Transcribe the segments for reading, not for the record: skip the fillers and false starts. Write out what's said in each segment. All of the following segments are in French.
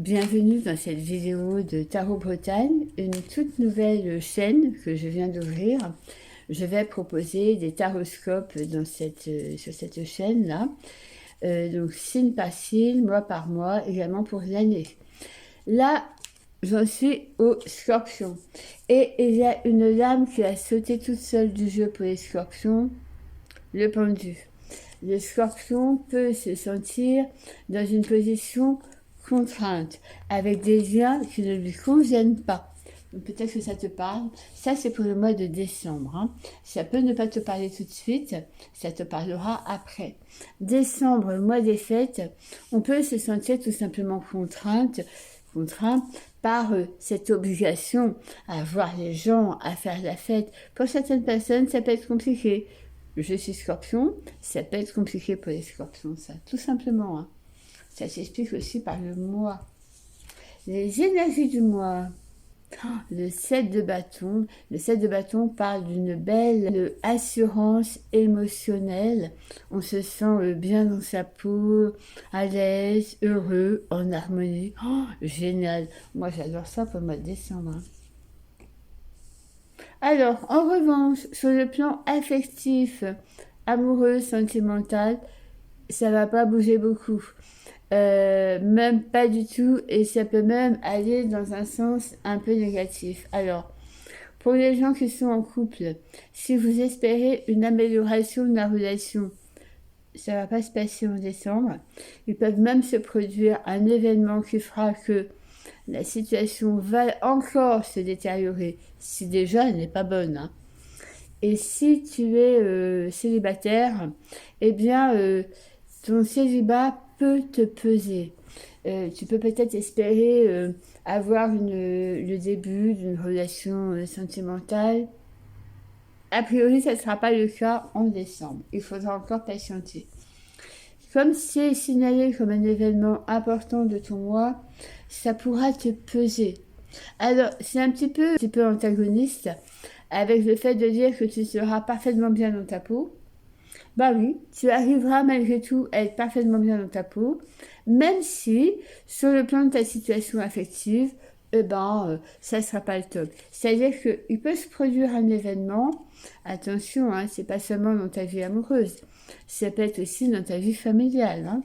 Bienvenue dans cette vidéo de Tarot Bretagne, une toute nouvelle chaîne que je viens d'ouvrir. Je vais proposer des taroscopes sur cette chaîne-là, donc signe par signe, mois par mois, également pour l'année. Là, j'en suis au Scorpion. Et il y a une lame qui a sauté toute seule du jeu pour les Scorpions, le pendu. Le Scorpion peut se sentir dans une position contrainte, avec des liens qui ne lui conviennent pas. Peut-être que ça te parle. Ça, c'est pour le mois de décembre. Hein. Ça peut ne pas te parler tout de suite, ça te parlera après. Décembre, mois des fêtes, on peut se sentir tout simplement contraint par cette obligation à voir les gens, à faire la fête. Pour certaines personnes, ça peut être compliqué. Je suis Scorpion, ça peut être compliqué pour les Scorpions, ça, tout simplement. Hein. Ça s'explique aussi par le mois. Les énergies du mois. Le 7 de bâton. Le 7 de bâton parle d'une belle assurance émotionnelle. On se sent bien dans sa peau, à l'aise, heureux, en harmonie. Oh, génial. Moi, j'adore ça pour le mois de décembre. Hein. Alors, en revanche, sur le plan affectif, amoureux, sentimental, ça va pas bouger beaucoup. Même pas du tout, et ça peut même aller dans un sens un peu négatif. Alors, pour les gens qui sont en couple, si vous espérez une amélioration de la relation, ça va pas se passer en décembre. Il peut même se produire un événement qui fera que la situation va encore se détériorer, si déjà elle n'est pas bonne. Hein. Et si tu es célibataire, eh bien, ton célibat peut te peser. Tu peux peut-être espérer avoir le début d'une relation sentimentale. A priori, ça ne sera pas le cas en décembre. Il faudra encore patienter. Comme c'est signalé comme un événement important de ton mois, ça pourra te peser. Alors, c'est un petit peu antagoniste avec le fait de dire que tu seras parfaitement bien dans ta peau. Bah oui, tu arriveras malgré tout à être parfaitement bien dans ta peau, même si, sur le plan de ta situation affective, ça ne sera pas le top. C'est-à-dire qu'il peut se produire un événement, attention, hein, c'est pas seulement dans ta vie amoureuse, ça peut être aussi dans ta vie familiale. Hein.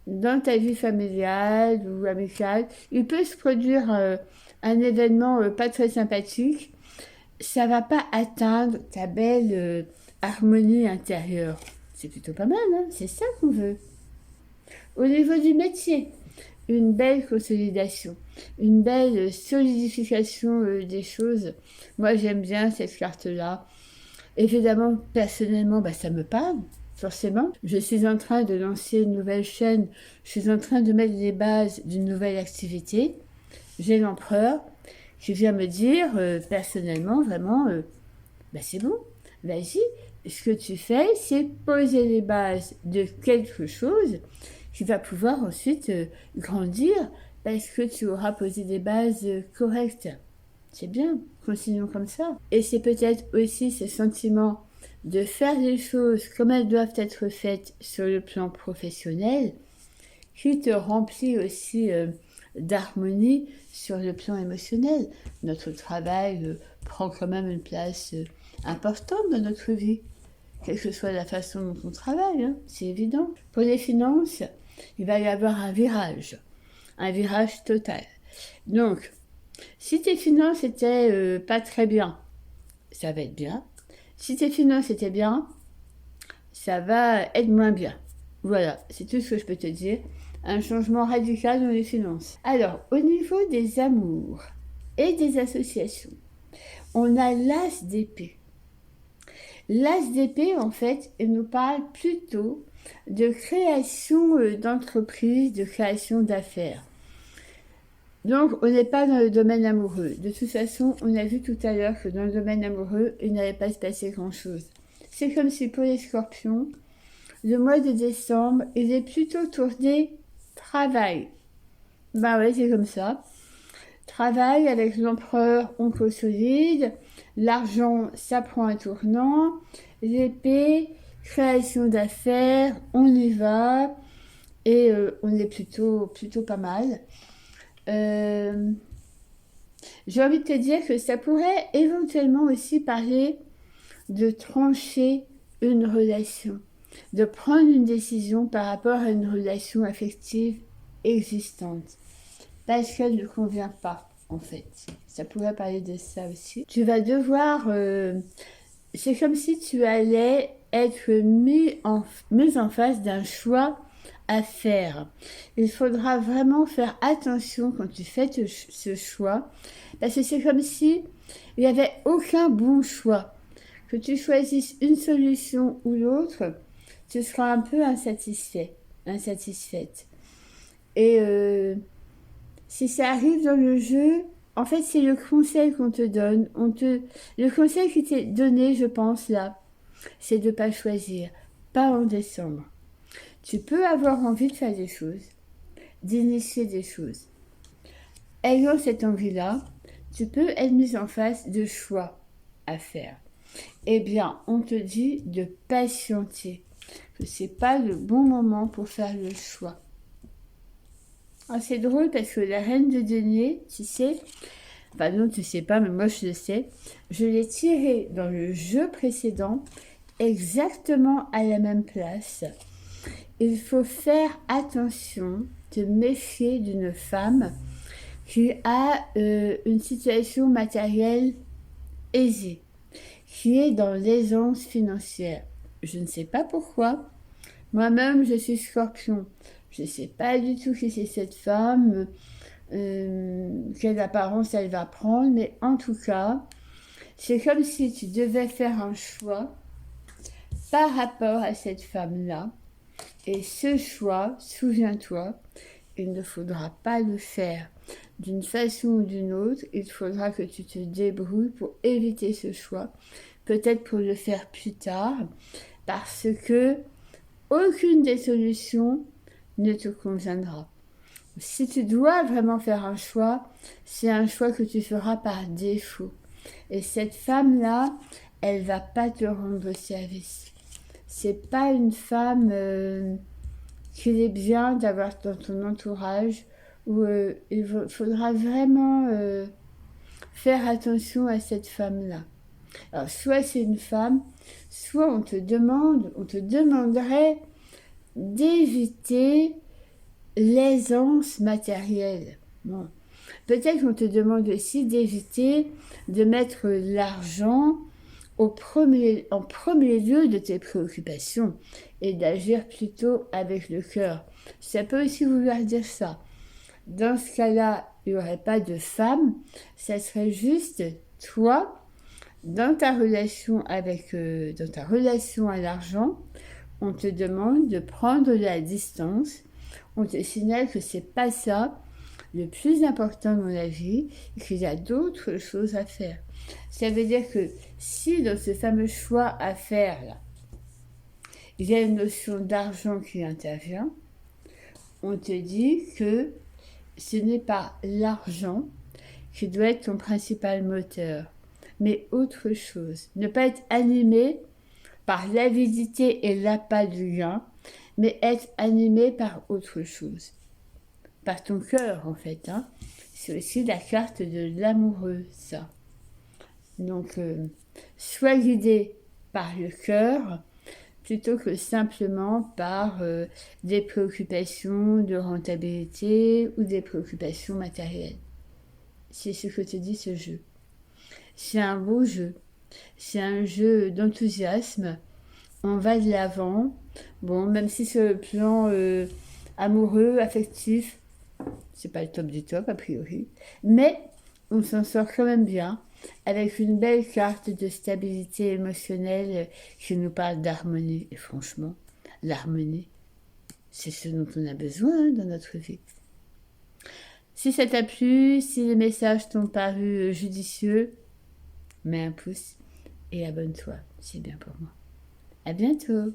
Dans ta vie familiale ou amicale, il peut se produire un événement pas très sympathique. Ça va pas atteindre ta belle harmonie intérieure. C'est plutôt pas mal, hein, c'est ça qu'on veut. Au niveau du métier, une belle consolidation, une belle solidification des choses. Moi, j'aime bien cette carte-là. Évidemment, personnellement, ça me parle. Forcément, je suis en train de lancer une nouvelle chaîne, je suis en train de mettre les bases d'une nouvelle activité. J'ai l'empereur qui vient me dire personnellement, vraiment, c'est bon, vas-y, ce que tu fais, c'est poser les bases de quelque chose qui va pouvoir ensuite grandir parce que tu auras posé des bases correctes. C'est bien, continuons comme ça. Et c'est peut-être aussi ce sentiment de faire les choses comme elles doivent être faites sur le plan professionnel qui te remplit aussi d'harmonie sur le plan émotionnel. Notre travail prend quand même une place importante dans notre vie, quelle que soit la façon dont on travaille, hein, c'est évident. Pour les finances, il va y avoir un virage total. Donc, si tes finances étaient pas très bien, ça va être bien. Si tes finances étaient bien, ça va être moins bien. Voilà, c'est tout ce que je peux te dire. Un changement radical dans les finances. Alors, au niveau des amours et des associations, on a l'as d'épée. L'as d'épée, en fait, il nous parle plutôt de création d'entreprise, de création d'affaires. Donc, on n'est pas dans le domaine amoureux. De toute façon, on a vu tout à l'heure que dans le domaine amoureux, il n'allait pas se passer grand-chose. C'est comme si pour les scorpions, le mois de décembre, il est plutôt tourné travail. Ouais, c'est comme ça. Travail avec l'empereur, on consolide. L'argent, ça prend un tournant. L'épée, création d'affaires, on y va. et on est plutôt pas mal. Euh, j'ai envie de te dire que ça pourrait éventuellement aussi parler de trancher une relation, de prendre une décision par rapport à une relation affective existante, parce qu'elle ne convient pas, en fait. Ça pourrait parler de ça aussi. Tu vas devoir... c'est comme si tu allais être mis en face d'un choix à faire. Il faudra vraiment faire attention quand tu fais ce choix, parce que c'est comme si il n'y avait aucun bon choix. Que tu choisisses une solution ou l'autre, tu seras un peu insatisfaite. Et si ça arrive dans le jeu, en fait, c'est le conseil qu'on te donne. Le conseil qui t'est donné, je pense, là, c'est de ne pas choisir. Pas en décembre. Tu peux avoir envie de faire des choses, d'initier des choses. Ayant cette envie-là, tu peux être mise en face de choix à faire. Eh bien, on te dit de patienter, que c'est pas le bon moment pour faire le choix. Ah, c'est drôle parce que la reine de denier, tu sais, enfin non, tu sais pas, mais moi je le sais, je l'ai tirée dans le jeu précédent exactement à la même place. Il faut faire attention, te méfier d'une femme qui a une situation matérielle aisée, qui est dans l'aisance financière. Je ne sais pas pourquoi. Moi-même, je suis Scorpion. Je ne sais pas du tout qui c'est cette femme, quelle apparence elle va prendre, mais en tout cas, c'est comme si tu devais faire un choix par rapport à cette femme-là. Et ce choix, souviens-toi, il ne faudra pas le faire d'une façon ou d'une autre. Il faudra que tu te débrouilles pour éviter ce choix. Peut-être pour le faire plus tard, parce que aucune des solutions ne te conviendra. Si tu dois vraiment faire un choix, c'est un choix que tu feras par défaut. Et cette femme-là, elle va pas te rendre service. C'est pas une femme qu'il est bien d'avoir dans ton entourage où il faudra vraiment faire attention à cette femme-là. Alors, soit c'est une femme, soit on te demanderait d'éviter l'aisance matérielle. Bon. Peut-être qu'on te demande aussi d'éviter de mettre l'argent en premier lieu de tes préoccupations et d'agir plutôt avec le cœur. Ça peut aussi vouloir dire ça. Dans ce cas-là, il n'y aurait pas de femme, ça serait juste toi dans ta relation dans ta relation à l'argent, on te demande de prendre la distance. On te signale que c'est pas ça le plus important dans la vie et qu'il y a d'autres choses à faire. Ça veut dire que si dans ce fameux choix à faire là, il y a une notion d'argent qui intervient, on te dit que ce n'est pas l'argent qui doit être ton principal moteur, mais autre chose. Ne pas être animé par l'avidité et l'appât du gain, mais être animé par autre chose. Par ton cœur, en fait. Hein. C'est aussi la carte de l'amoureux, ça. Donc, sois guidé par le cœur plutôt que simplement par des préoccupations de rentabilité ou des préoccupations matérielles. C'est ce que te dit ce jeu. C'est un beau jeu. C'est un jeu d'enthousiasme. On va de l'avant. Bon, même si sur le plan amoureux, affectif, c'est pas le top du top a priori. Mais on s'en sort quand même bien avec une belle carte de stabilité émotionnelle qui nous parle d'harmonie. Et franchement, l'harmonie, c'est ce dont on a besoin dans notre vie. Si ça t'a plu, si les messages t'ont paru judicieux, mets un pouce et abonne-toi, c'est bien pour moi. À bientôt!